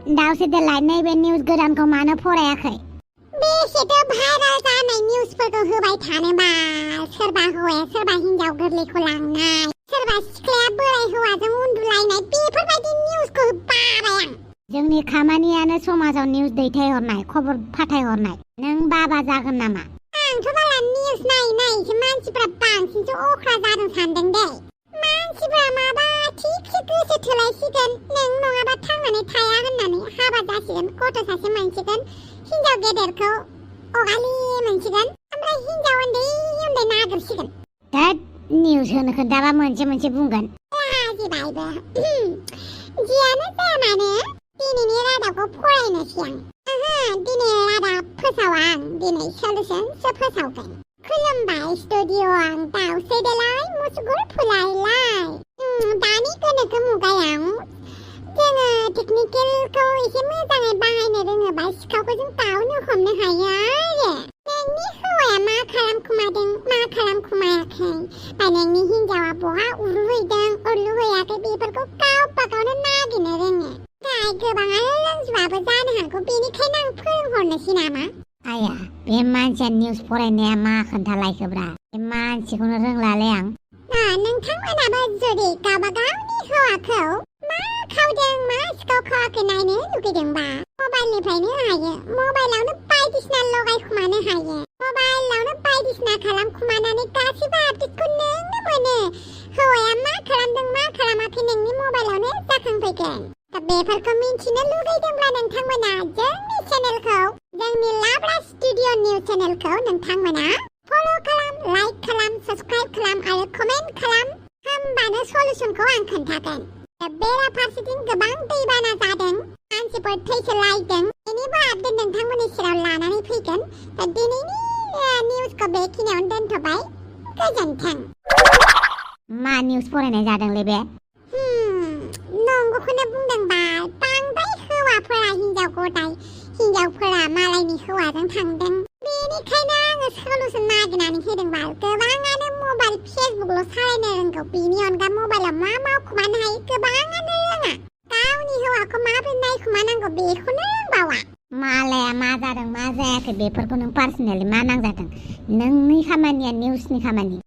दाउसियालाय नैबे निउस गोदानखौ मानो फरायाखै? बेसेथो भाइराल जानाय निउसफोरखौ होबाय थानोबा सोरबा हौवाया सोरबा हिनजाव गोरलैखौ लांनाय सोरबा सिख्लाया बोराय हौवाजों उन्दुलायनाय बेफोरबायदि निउसखौ बाबाय आं। जोंनि खामानियानो समाजाव निउस दैथायहरनाय खबर फाथायहरनाय। नों बाबा जागोन नामा? आंथ' बाला निउस नायैसो मानसिफ्रा बांसिनसो अख्रा जादों सानदों दे। मानसिफ्रा माबा थिगसे गोसो थोलायसिगोन नों नङाबा थांनानै थाया होननानै हाबा जासिगोन गथ' सासे मोनसिगोन हिनजाव गेदेरखौ अगालि मोनसिगोन ओमफ्राय हिनजाव उन्दै उन्दै नागिरसिगोन। दैट निउस होनो खोन्थाबा मोनसे बुंगोन। लाजिबायबो जियानो जाया मानो दिनैनि रादाबखौ फरायनोसै आं। दिनै रादाब फोसावा आं दिनै सलुसनसो फोसावगोन। खुलुमबाय स्टुडिअ आं दाउसेदेलाय मुसुगुर फुलायलाय। दानि गोनोखो मुगायाव जोङो टेकनिकेलखौ एसे मोजाङै बाहायनो रोङोबा सिखावखौ जों गावनो हमनो हायो आरो। नोंनि हौवाया मा खालामखुमादों मा खालामखुमायाखै बा नोंनि हिनजावा बहा उरुहैदों उरुहैयाखै बेफोरखौ गावबा गावनो नागिरनो रोङो। जाय गोबाङानो रोंजोबाबो जानो हागौ बेनिखायनो आं फोरोंहरनोसै नामा? आया बे मानसिया निउस फरायनाया मा खोन्थालायखोब्रा? बे मानसिखौनो रोंलालै आं। नोंथांमोनाबो जुदि गावबा गावनि हौवाखौ मा खावदों मा सिखाव खावाखै नायनो लुगैदोंबा मबाइलनिफ्रायनो हायो। मबाइलावनो बायदिसिना लगायखुमानो हायो। मबाइलावनो बायदिसिना खालामखुमानानै गासैबो आपडेटखौ नोंनो मोनो। हौवाया मा खालामदों मा खालामाखै नोंनि मबाइलावनो जाखांफैगोन। दा बेफोरखौ मिन्थिनो लुगैदोंब्ला नोंथांमोना जोंनि चेनेलखौ जोंनि लाब्रा स्टुडिअ निउस चेनेलखौ नोंथांमोना फल' खालाम लाइक खालाम साबस्क्राइब खालाम आरो कमेन्ट खालाम। होमबानो सलुसनखौ आं खोन्थागोन। दा बेराफारसेथिं गोबां दैबाना जादों मानसिफोर थैसोलायदों बेनिबो आपडेट नोंथांमोननि सेराव लानानै फैगोन। दा दिनैनि निउसखौ बेखिनियावनो दोनथ'बाय। गोजोन्थों। मा निउस फरायनाय जादोंलै बे? नंगौखौनो बुंदोंबा बांद्राय हौवाफोरा हिनजावफोरा मालायनि हौवाजों थांदों बेनिखायनो आङो सलुसन नागिरनानै होदोंबा गोबाङानो मबाइल फेसबुकल' सालायनो रोंगौ बेनि अनगा मबाइलाव मा मावखुमानो हायो गोबाङानो रोङा। गावनि हौवाखौ माबोरै नायखुमानांगौ बेखौनो रोंबावा। मालाया मा जादों मा जायाखै बेफोरखौ नों पार्सनेलि मा नांजादों? नोंनि खामानिया निउसनि खामानि।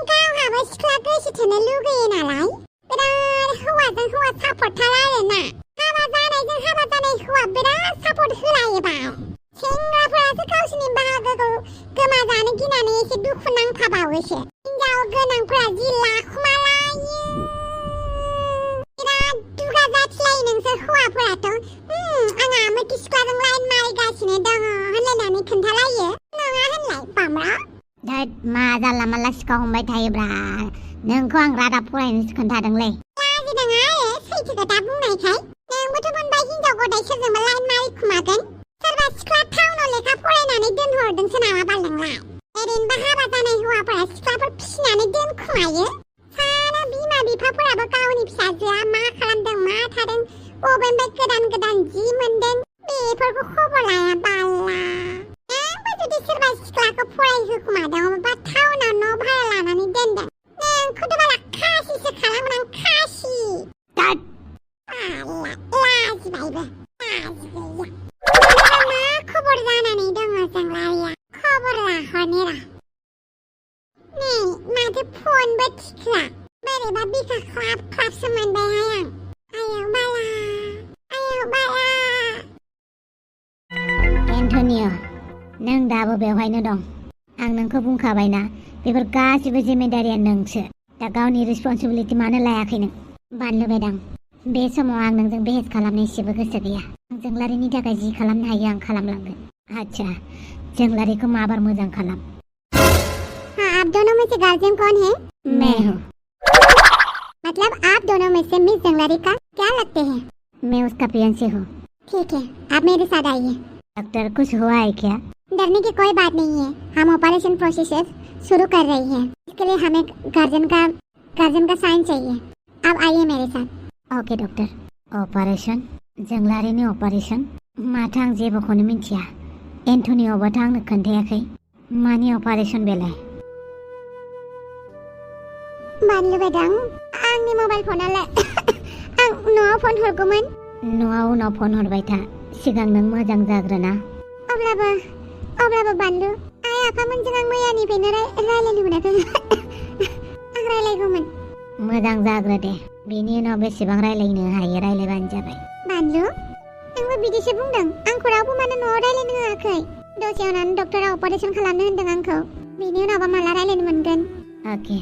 गावहाबो सिख्ला गोसो थोनो लुगैयो नालाय बिराद हौवाजों हौवा सापर्टथार आरोना। हाबा जानाय हौवा बिराद सापर्ट होलायोबा सेंग्राफोरासो गावसोरनि बाहागोखौ गोमाजानो गिनानै एसे दुखु नांफाबावोसो। हिनजाव गोनांफोरा जि लाखुमालायो बिराद दुगा जाथिलायो नोंसोर हौवाफोराथ'। आंहा मोथि सिख्लाजों लाइन मारिगासिनो दङ होनलायनानै खोन्थालायो नङा होनलाय बामरा? दैट मा जानला मानला सिखाव हमबाय थायोब्रा? नोंखौ आं रादाब फरायनोसो खोन्थादोंलै। लाजिदों आरो सैथो खोथा बुंनायखाय। नोंबोथ' मोनबाय हिनजाव गदाय सोरजोंबा लाइन मारिखुमागोन। सोरबा सिख्ला टाउनाव लेखा फरायनानै दोनहरदोंसो नामा बाल नोंलाय? ओरैनोबा हाबा जानाय हौवाफोरा सिख्लाफोर फिसिनानै दोनखुमायो। सारा बिमा बिफाफोराबो गावनि फिसाजोआ मा खालामदों मा थादों बबेनिफ्राय गोदान जि मोनदों बेफोरखौ खबर लाया बाला। नोंबो जुदि सोरबा सिख्लाखौ फरायहोखुमादों बा टाउनाव न' भारा लानानै दोनदों नोंखौथ' बाला खासिसो खालामगोन आं खासि। लाजिबायबो लाजिगैया। मा खबर जानानै दङ जोंलारिया? खबर लाहरनि र'। नै माथो फनबो थिखोआ बोरैबा बिखा ख्लाब ख्लाबसो मोनबायहाय आं। आयौ बाला एन्टनिय' नों दाबो बेवहायनो दं। आं नोंखौ बुंखाबायना बेफोर गासिबो जिम्मेदारिया नोंसो। दा गावनि रिसपन्सिबिलिटि मानो लायाखै नों? बानलु मेदाम बे समाव आं नोंजों बेहेस खालामनो एसेबो गोसो गैया। जोंलारिनि थाखाय जि खालामनो हायो आं खालामलांगोन। अच्छा जोंलारिखौ माबार मोजां खालाम। आप दोनों में से गार्जियन कौन है? मैं हूँ। मतलब आप दोनों में से मिस जंगलारी का क्या लगते हैं? मैं उसका फियांसे हूँ। ठीक है आप मेरे साथ आइए। डॉक्टर कुछ हुआ है क्या? डरने की कोई बात नहीं है। हम ऑपरेशन प्रोसेस शुरू कर रही हैं। इसके लिए हमें गार्जियन का साइन चाहिए। अब आइए मेरे साथ। Okay doctor. ऑपरेशन जोंलारिनि ऑपरेशन माथो आं जेबोखौनो मिन्थिया। एन्टनिय'बाथ' आंनो खोन्थायाखै। मानि ऑपरेशन बेलाय? बानलु मेदाम आंनि मबाइल फनालाय आं न'आव फन हरगौमोन न'आव उनाव फन हरबाय था सिगां नों मोजां जाग्रोना अब्लाबो बानलु आइ आफामोनजों आं मैयानिफ्रायनो रायलायनो मोनाखै आं रायलायगौमोन मोजां जाग्रो दे बेनि उनाव बेसेबां रायलायनो हायो रायलायबानो जाबाय बानलु नोंबो बिदिसो बुंदों आंखौ रावबो मानो न'आव रायलायनो होआखै दसे उनावनो डक्टरा अपारेशन खालामनो होनदों आंखौ बेनि उनावबा माला रायलायनो मोनगोन अके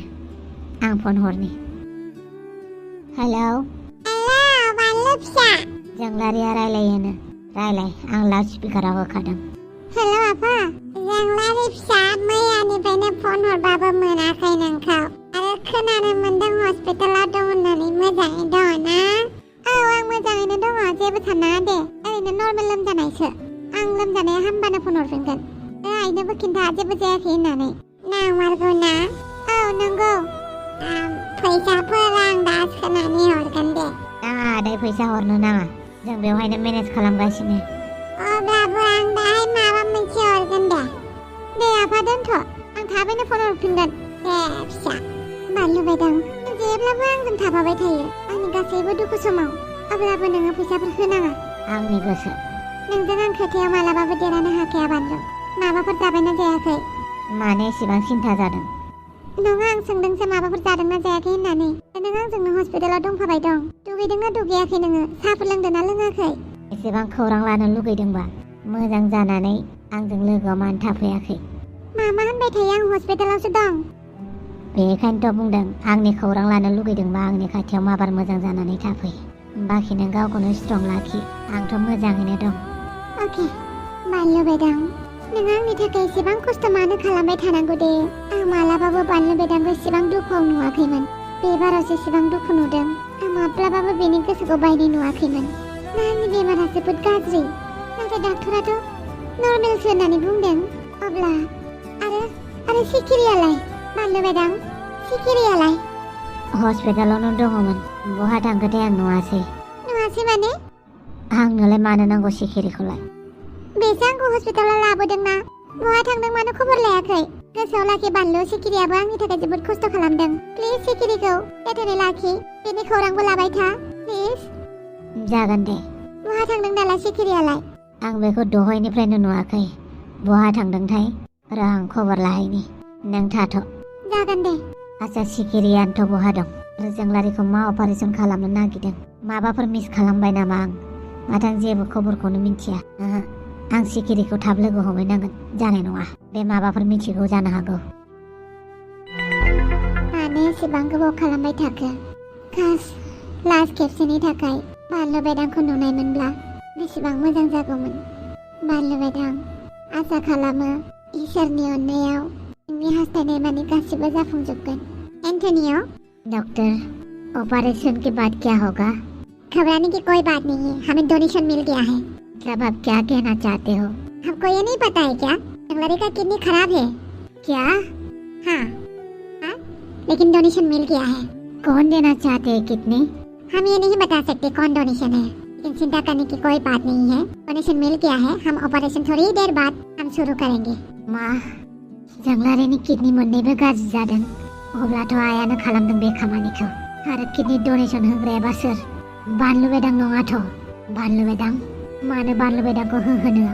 आं फन हरनि हेलौ बानलु फिसा जोंलारिया रायलायोनो रायलाय आं लाउड स्पिकाराव होखादों हेलौ आफा जोंलारि फिसा मैयानिफ्रायनो फन हरबाबो मोनाखै नोंखौ आरो खोनानो मोनदों हस्पिटालाव दं होननानै मोजाङै दङ ना औ आं मोजाङैनो दङ जेबो साननाङा दे ओरैनो नर्मेल लोमजानायसो आं लोमजानाया हामबानो फन हरफिनगोन आइनोबो खिन्था जेबो जायाखै होननानै नांमारगौ ना औ नंगौ फैसाफोर आं दा सोनानै हरगोन दे नाङा आदै फैसा हरनो नाङा जों बेवहायनो मेनेज खालामगासिनो अब्लाबो आं दाहाय माबा मोनसे हरगोन दे आफा दोनथ' आं थाबैनो फन हरफिनगोन दे फिसा बानलु बायदों जेब्लाबो आंजों थाफाबाय थायो आंनि गासैबो दुखु समाव अब्लाबो नोङो फैसाफोर होनाङा आंनि गोसो नोंजों आं खोथायाव मालाबाबो देरहानो हाखाया बानलु माबाफोर जाबायना जायाखै मानो एसेबां सिन्था जादों नङा आं सोंदोंसो माबाफोर जादोंना जायाखै होननानै नों आंजोंनो हस्पिटालाव दंफाबाय दं दुगैदोंना दुगैयाखै नोङो साहाफोर लोंदोंना लोङाखै एसेबां खौरां लानो लुगैदोंबा मोजां जानानै आंजों लोगोआव मानो थाफैयाखै मा होनबाय थायो आं हस्पिटालावसो दं बेखायनोथ' बुंदों आंनि खौरां लानो लुगैदोंबा आंनि खाथियाव माबार मोजां जानानै थाफै बाखि नों गावखौनो स्ट्रं लाखि आंथ' मोजाङैनो दं अके बानलु बेदां नों आंनि थाखाय एसेबां खस्थ' मानो खालामबाय थानांगौ दे आं मालाबाबो बानलु बेदांखौ एसेबां दुखुआव नुवाखैमोन बे बारावसो एसेबां दुखु नुदों आं माब्लाबाबो बेनि गोसोखौ बायनाय नुवाखैमोन आंनि बेमारा जोबोद गाज्रि नाथाय डाक्टराथ' नर्मेलसो होननानै बुंदों अब्ला आरो सिखिरियालाय बानलु बेदां सिखिरियालाय हस्पिटालावनो दङमोन बहा थांखोथाय आं नुवासै माने आंनोलाय मानो नांगौ सिखिरिखौलाय बेसो आंखौ हस्पिटालाव लाबोदोंना बहा थांदों मानो खबर लायाखै गोसोआव लाखि बानलु सिखिरियाबो आंनि थाखाय जोबोद खस्थ' खालामदों प्लिज सिखिरिखौ जोथोनै लाखि बेनि खौरांबो लाबाय था प्लिज जागोन दे बहा थांदों दालाय सिखिरियालाय आं बेखौ दहायनिफ्रायनो नुवाखै बहा थांदोंथाय र' आं खबर लाहैनि नों थाथ' जागोन दे आच्चा सिखिरियानोथ' बहा दं आरो जोंलारिखौ मा अपारेशन खालामनो नागिरदों माबाफोर मिस खालामबाय नामा आं माथो आं जेबो खबरखौनो मिन्थिया आं सिखिरिखौ थाब लोगो हमहैनांगोन जानाय नङा बे माबाफोर मिथिगौ जानो हागौ मानो एसेबां गोबाव खालामबाय थाखो लास्ट खेबसेनि थाखाय बानलु बेदांखौ नुनायमोनब्ला बेसेबां मोजां जागौमोन बानलु बेदां आसा खालामो इसोरनि अननायाव नोंनि हास्थायनाय माने गासिबो जाफुंजोबगोन एन्टनियो डॉक्टर ऑपरेशन के बाद क्या होगा घबराने की कोई बात नहीं है हमें डोनेशन मिल गया है तब आप क्या कहना चाहते हो हमको ये नहीं पता है क्या जंगलरी का किडनी खराब है क्या हाँ लेकिन डोनेशन मिल गया है कौन देना चाहते हैं कितने हम ये नहीं बता सकते कौन डोनेशन है लेकिन चिंता करने की कोई बात नहीं है डोनेशन मिल गया है हम ऑपरेशन थोड़ी ही देर बाद हम शुरू करेंगे मा जोंलारिनि किडनी मोननैबो गाज्रि जादों अब्लाथ' आइयानो खालामदों बे खामानिखौ आरो किडनी डोनेशन होग्रायाबा सोर बानलु बेदां नङाथ' बानलु बेदां मानो बानलु बेदांखौ होहोनो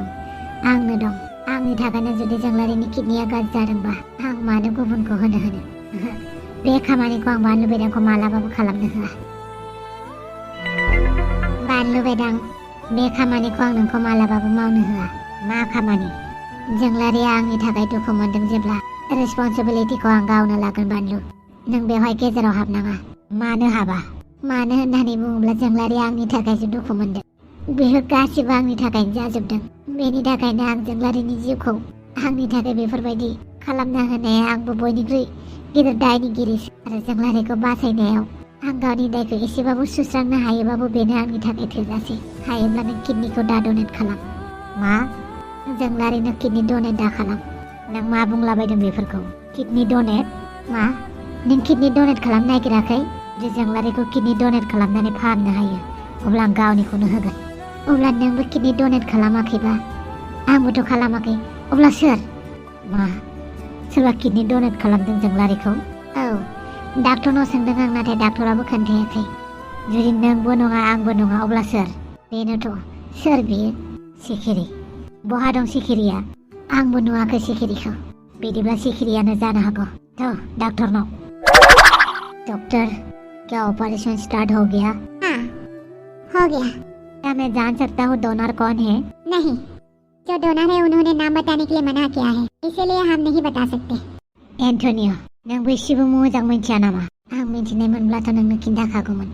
आंनो दं आंनि थाखायनो जुदि जोंलारिनि किडनिया गाज्रि जादोंबा आं मानो गुबुनखौ होनो बे खामानिखौ आं बानलु बेदांखौ मालाबाबो खालामनो होआ बानलु बेदां बे खामानिखौ आं नोंखौ मालाबाबो मावनो होआ मा खामानि जोंलारिया आंनि थाखाय दुखु मोनदों जेब्ला रेसपन्सिबिलिटिखौ आं गावनो लागोन बानलु नों बेवहाय गेजेराव हाबनाङा मानो हाबा मानो होननानै बुङोब्ला जोंलारिया आंनि थाखायसो दुखु मोनदों बेयो गासिबो आंनि थाखायनो जाजोबदों बेनि थाखायनो आं जोंलारिनि जिउखौ आंनि थाखाय बेफोरबायदि खालामना होनाया आंबो बयनिख्रुइ गिदिर दायनिगिरिसो आरो जोंलारिखौ बासायनायाव आं गावनि दायखौ एसेबाबो सुस्रांनो हायोबाबो बेनो आंनि थाखाय थोजासे हायोब्ला नों किडनिखौ दा डनेट खालाम मा जोंलारिनो किडनि डनेट दा खालाम नों मा बुंलाबायदों बेफोरखौ किडनि डनेट मा नों किडनि डनेट खालामनो नागिराखै जे जोंलारिखौ किडनि डनेट खालामनानै फाहामनो हायो अब्ला आं गावनिखौनो होगोन अब्ला नोंबो किडनि डनेट खालामाखैबा आंबोथ' खालामाखै अब्ला सोर मा सोरबा किडनि डनेट खालामदों जोंलारिखौ औ डाक्टरनाव सोंदों आं नाथाय डाक्टराबो खोन्थायाखै जुदि नोंबो नङा आंबो नङा अब्ला सोर बेनोथ' सोर बियो? सिखिरि। बहा दं सिखिरिया? आंबो नुवाखै सिखिरिखौ। बिदिब्ला सिखिरियानो जानो हागौ। थ' डाक्टरनाव। डॉक्टर, क्या ऑपरेशन स्टार्ट हो गया? हाँ, हो गया। क्या मैं जान सकता हूँ डोनर कौन है? नहीं, जो डोनर है उन्होंने नाम बताने के लिए मना किया है, इसीलिए हम नहीं बता सकते। एन्टनियो, नोंबो एसेबो मोजां मिथिया नामा? आं मिथिनायमोनब्लाथ' नोंनो खिन्थाखागौमोन।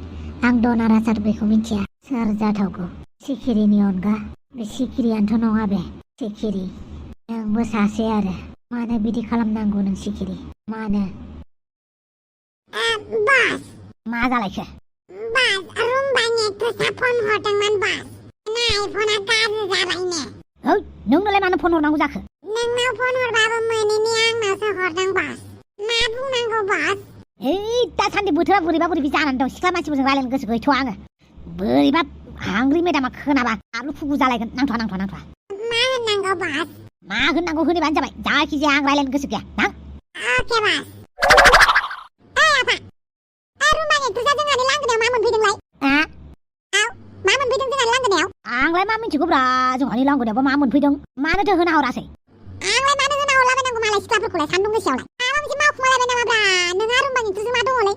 आं डनार आसार बेखौ मिथिया। सोर जाथावगौ? सिखिरिनि अनगा? बे सिखिरियानोथ' नङा बे। सिखिरि, नोंबो सासे आरो। मानो बिदि खालामनांगौ नों सिखिरि? मानो? बस। मा जालायखो? बस, रुम्बानि एक्ट्रेसआ फन हरदोंमोन बस। नाय, फना गाज्रि जाबायनो। है, नोंनोलाय मानो फन हरनांगौ जाखो? नोंनाव फन हरबाबो मोनैनि आंनावसो हरदों बस। मा बुंनांगौ बस? है, दासान्दि बोथोरा बोरैबा बोरैबि जानानै दं। सिख्ला मानसिफोरजों रायलायनो गोसो गैथ'आ आङो। बोरैबा हांग्रि मेदामा खोनाबा आलु फुगु जालायगोन। नांथ'आ। मा होननांगौ बस? मा होननांगौ होनोबानो जाबाय। जायखिजाया आं रायलायनो गोसो गैया। थां। अके बस। आफा, रुम्बानि एक्ट्रेसआ जोंहानि लांगोनायाव मा मोनफैदोंलाय? मा मोनफैदों जोंहानि लांगोनायाव? आंलाय मा मिथिगौब्रा, जोंहानि लांगोनायावबो मा मोनफैदों। मानोथो होना हरासै? आंलाय मानो होना हरलाबायनांगौ मालाय सिख्लाफोरखौलाय सान्दुं गोसायावलाय? माबा मोनसे मावखुमालायबाय नामाब्रा? नोंहा रुम्बानि एक्ट्रेसजों मा दङलै?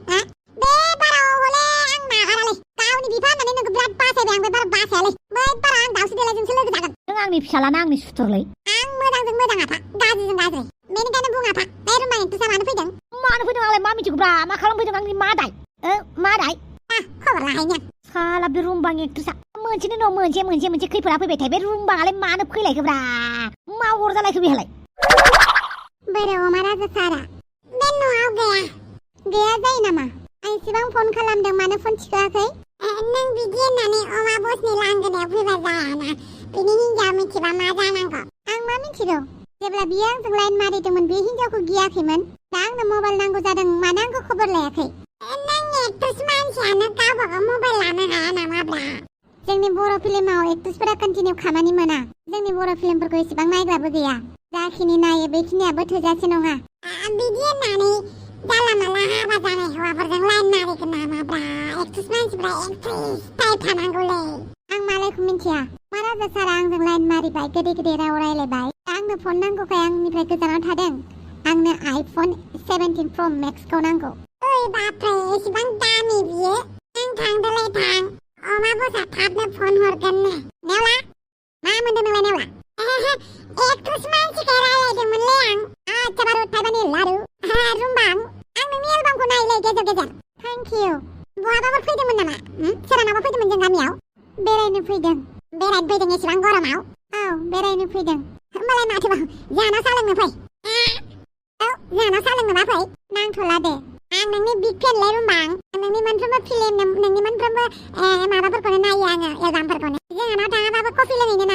बे बाराव हले आं नागारालै। गावनि बिफा होननानै नोंखौ बिराद बासायबाय आं। बे बारा बासायालै। बै बारा आं दावस्रि देलायजोंसो लोगो जागोन। नों आंनि फिसालाना आंनि सुथुरलै? आं मोजांजों मोजां आफा, गाज्रिजों गाज्रि। बेनिखायनो बुं आफा, बे रुम्बानि एक्ट्रेसआ मानो फैदों? मानो फैदों आंलाय मा मिथिगौब्रा? मा खालामफैदों? आंनि मा दाय? मा दाय? खबर लाहैनो। साला बे रुम्बांनि एक्ट्रेसआ मोनसेनि उनाव मोनसे खैफोदा फैबाय थायो। बे रुम्बाङालाय मानो फैलायखोब्रा? मा अरजालायखो बेहालाय? बोरो अमा राजा सारा बे न'आव गैया जायो नामा? आं इसेबां फन खालामदों, मानो फन थिखोआखै? नों बिदि होननानै अमा बसनि लांगोनायाव फैबा जायाना। बिनि हिन्जाव मिथिबा मा जानांगौ? आं मा मिथिगौ? जेब्ला बियो आंजों लाइन मारिदोंमोन बे हिन्जावखौ गियाखैमोन। दा आंनो मबाइल नांगौ जादों, मानो आंखौ खबर लायाखै? नों एक्ट्रेस मानसियानो गावबागाव मबाइल लानो हाया नामाब्रा? जोंनि बर' फिल्माव एक्ट्रेसफोरा कन्टिनिउ खामानि मोना। जोंनि बर' फिल्मफोरखौ इसेबां नायग्राबो गैया। जाखिनि नायो बेखिनियाबो थोजासे नङा। बिदि होननानै जानला मानला हाबा जानाय हौवाफोरजों लाइन मारिगोन नामाब्रा? एक्ट्रेस मानसिफ्रा एक्ट्रेस टाइप थानांगौलै। आं मालायखौ मिन्थिया। मा राजा सारा आंजों लाइन मारिबाय, गोदै राव रायलायबाय। आंनो फन नांगौखाय आंनिफ्राय गोजानाव थादों। आंनो आइफन 17 प्र मेक्सखौ नांगौ। ओइ बाप्रे, एसेबां दामि बियो? नों थांदोलै थां। अमा बसआ थाबनो फन हरगोननो। नेवला, मा मोनदों नोंलाय नेवला? एक्ट्रेस मानसिखाय रायलायदोंमोनलै आं। आच्छा बारु थाइबानि लारु। रुम्बां, आं नोंनि एलबामखौ नायोलै गेजेर। Thank you. बहाबाफोर फैदोंमोन नामा? सोरहानावबा फैदोंमोन जों गामियाव? बेरायनो फैदों एसेबां गरमाव? औ, बेरायनो फैदों। होमबालाय माथोबाव, जोंहानाव साहा लोंनो फै। औ, जोंहानाव साहा लोंनोबा फै। नांथ'ला दे। आं नोंनि बिग फेनलै रुम्बां। नोंनि मोनफ्रोमबो फिल्म, नोंनि मोनफ्रोमबो माबाफोरखौनो नायो आङो, एलबामफोरखौनो। जोंहानाव थाङाबाबो कफि लोंहैनो